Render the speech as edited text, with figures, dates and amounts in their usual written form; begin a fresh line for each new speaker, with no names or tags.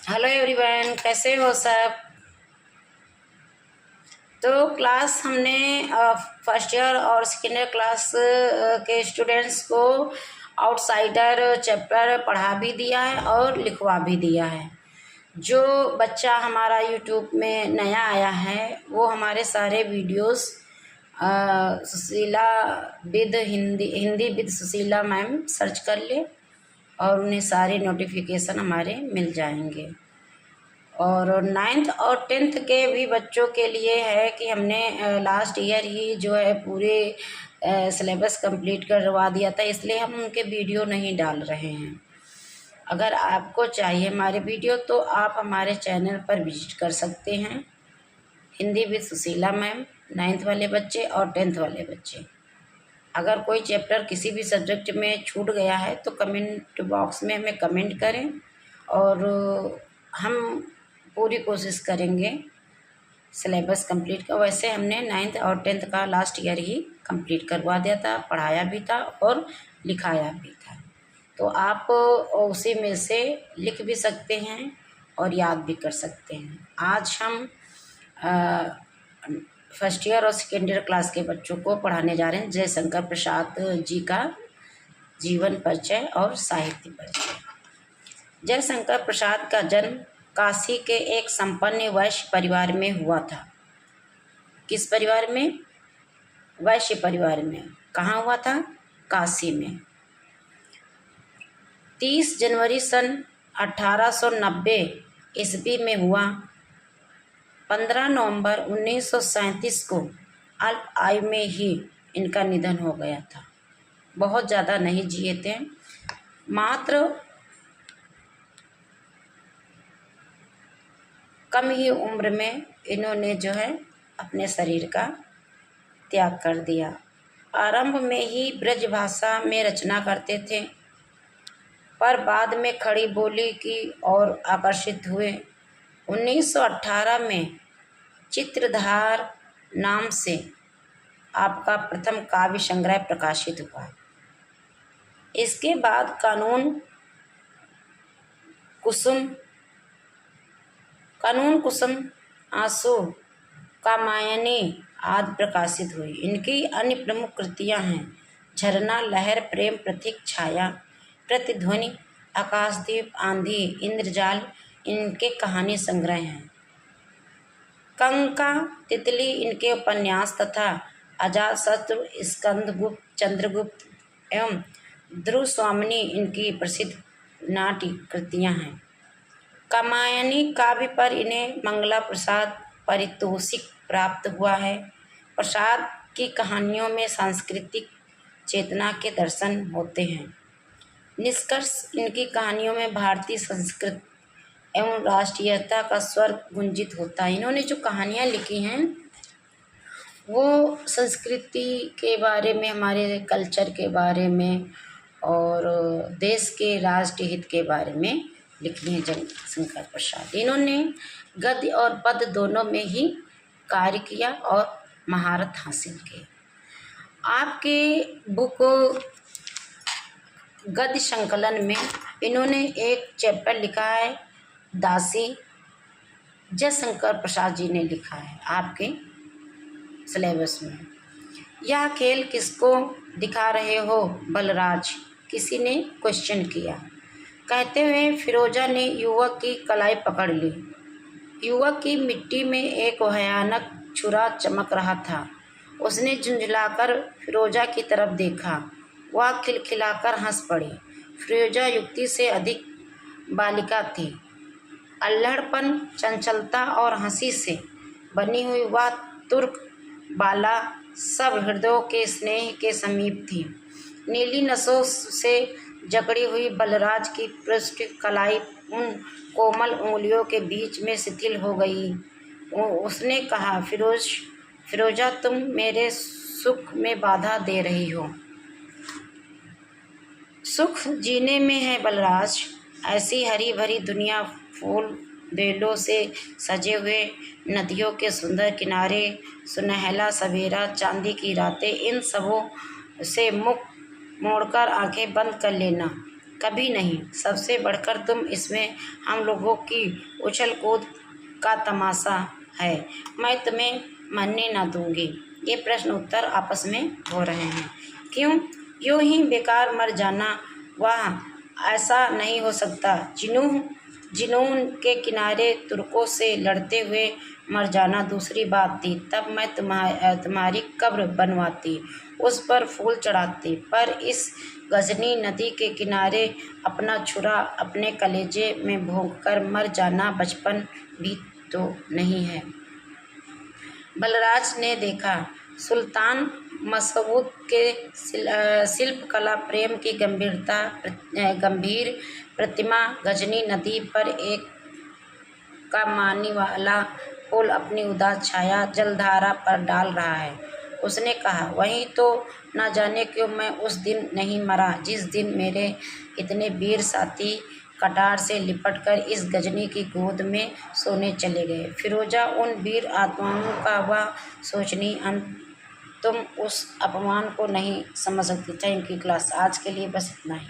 Hello everyone, कैसे हो सब। तो क्लास हमने फर्स्ट ईयर और सेकेंड ईयर क्लास के स्टूडेंट्स को आउटसाइडर चैप्टर पढ़ा भी दिया है और लिखवा भी दिया है। जो बच्चा हमारा यूट्यूब में नया आया है वो हमारे सारे videos Sushila with Hindi with Sushila ma'am search कर ले और उन्हें सारे नोटिफिकेशन हमारे मिल जाएंगे। और 9th और 10th के भी बच्चों के लिए है कि हमने लास्ट ईयर ही जो है पूरे सिलेबस कंप्लीट करवा दिया था, इसलिए हम उनके वीडियो नहीं डाल रहे हैं। अगर आपको चाहिए हमारे वीडियो तो आप हमारे चैनल पर विजिट कर सकते हैं। Hindi with Sushila ma'am, 9th वाले बच्चे और 10th वाले बच्चे। अगर कोई चैप्टर किसी भी सब्जेक्ट में छूट गया है तो कमेंट बॉक्स में हमें कमेंट करें और हम पूरी कोशिश करेंगे सिलेबस कंप्लीट का। वैसे हमने 9th और 10th का लास्ट ईयर ही कंप्लीट करवा दिया था, पढ़ाया भी था और लिखाया भी था। तो आप उसी में से लिख भी सकते हैं और याद भी कर सकते हैं। आज हम फर्स्ट ईयर और सेकेंड ईयर क्लास के बच्चों को पढ़ाने जा रहे हैं जयशंकर प्रसाद जी का जीवन परिचय और साहित्य परिचय। जयशंकर प्रसाद का जन्म काशी के एक संपन्न वैश्य परिवार में हुआ था। किस परिवार में? वैश्य परिवार में। कहाँ हुआ था? काशी में। 30 जनवरी सन 1890 ईस्वी में हुआ। 15 नवंबर 1937 को अल्प आयु में ही इनका निधन हो गया था। बहुत ज़्यादा नहीं जिए थे, मात्र कम ही उम्र में इन्होंने जो है अपने शरीर का त्याग कर दिया। आरंभ में ही ब्रज भाषा में रचना करते थे, पर बाद में खड़ी बोली की ओर आकर्षित हुए। 1918 में चित्रधार नाम से आपका प्रथम काव्य संग्रह प्रकाशित हुआ। इसके बाद कानून कुसुम, आंसू, कामायनी आदि प्रकाशित हुई। इनकी अन्य प्रमुख कृतियां हैं झरना, लहर, प्रेम प्रतीक, छाया, प्रतिध्वनि, आकाशदीप, आंधी, इंद्रजाल इनके कहानी संग्रह हैं। कंका, तितली इनके उपन्यास तथा अजातशत्रु, स्कंदगुप्त, चंद्रगुप्त एवं ध्रुव स्वामिनी इनकी प्रसिद्ध नाट्य कृतियां हैं। कामायनी काव्य पर इन्हें मंगला प्रसाद पारितोषिक प्राप्त हुआ है। प्रसाद की कहानियों में सांस्कृतिक चेतना के दर्शन होते हैं। निष्कर्ष, इनकी कहानियों में भारतीय संस्कृति एवं राष्ट्रीयता का स्वर गुंजित होता है। इन्होंने जो कहानियाँ लिखी हैं वो संस्कृति के बारे में, हमारे कल्चर के बारे में और देश के राष्ट्रीय हित के बारे में लिखी हैं जयशंकर प्रसाद। इन्होंने गद्य और पद्य दोनों में ही कार्य किया और महारत हासिल की। आपके बुक गद्य संकलन में इन्होंने एक चैप्टर लिखा है दासी, जयशंकर प्रसाद जी ने लिखा है आपके सिलेबस में। यह खेल किसको दिखा रहे हो बलराज, किसी ने क्वेश्चन किया। कहते हुए फिरोजा ने युवक की कलाई पकड़ ली। युवक की मिट्टी में एक भयानक छुरा चमक रहा था। उसने झुंझलाकर फिरोजा की तरफ देखा। वह खिलखिलाकर हंस पड़ी। फिरोजा युक्ति से अधिक बालिका थी। अल्हड़पन, चंचलता और हंसी से बनी हुई वह तुर्क बाला सब हृदयों के स्नेह के समीप थी। नीली नसों से जकड़ी हुई बलराज की पृष्ठ कलाई उन कोमल उंगलियों के बीच में शिथिल हो गई। उसने कहा, फिरोजा, तुम मेरे सुख में बाधा दे रही हो। सुख जीने में है बलराज। ऐसी हरी भरी दुनिया, फूल बेलों से सजे हुए नदियों के सुंदर किनारे, सुनहला सवेरा, चांदी की रातें, इन सबों से मुख मोड़कर आंखें बंद कर लेना कभी नहीं। सबसे बढ़कर तुम इसमें हम लोगों की उछल कूद का तमाशा है। मैं तुम्हें मरने न दूंगी। ये प्रश्न उत्तर आपस में हो रहे हैं। क्यों? यूं ही बेकार मर जाना? वाह, ऐसा नहीं हो सकता। जुनून के किनारे तुर्कों से लड़ते हुए मर जाना दूसरी बात थी। तब मैं तुम्हारी कब्र बनवाती, उस पर फूल चढ़ाती। पर इस गजनी नदी के किनारे अपना छुरा अपने कलेजे में भोंककर मर जाना बचपन भी तो नहीं है। बलराज ने देखा, सुल्तान मसऊद के शिल्प कला प्रेम की गंभीर प्रतिमा गजनी नदी पर एक कमानी वाला पुल अपनी उदास छाया जलधारा पर डाल रहा है। उसने कहा, वहीं तो न जाने क्यों मैं उस दिन नहीं मरा जिस दिन मेरे इतने वीर साथी कटार से लिपटकर इस गजनी की गोद में सोने चले गए। फिरोजा, उन वीर आत्माओं का वह शोचनीय अंत तुम उस अपमान को नहीं समझ सकती। थैंक यू क्लास, आज के लिए बस इतना ही।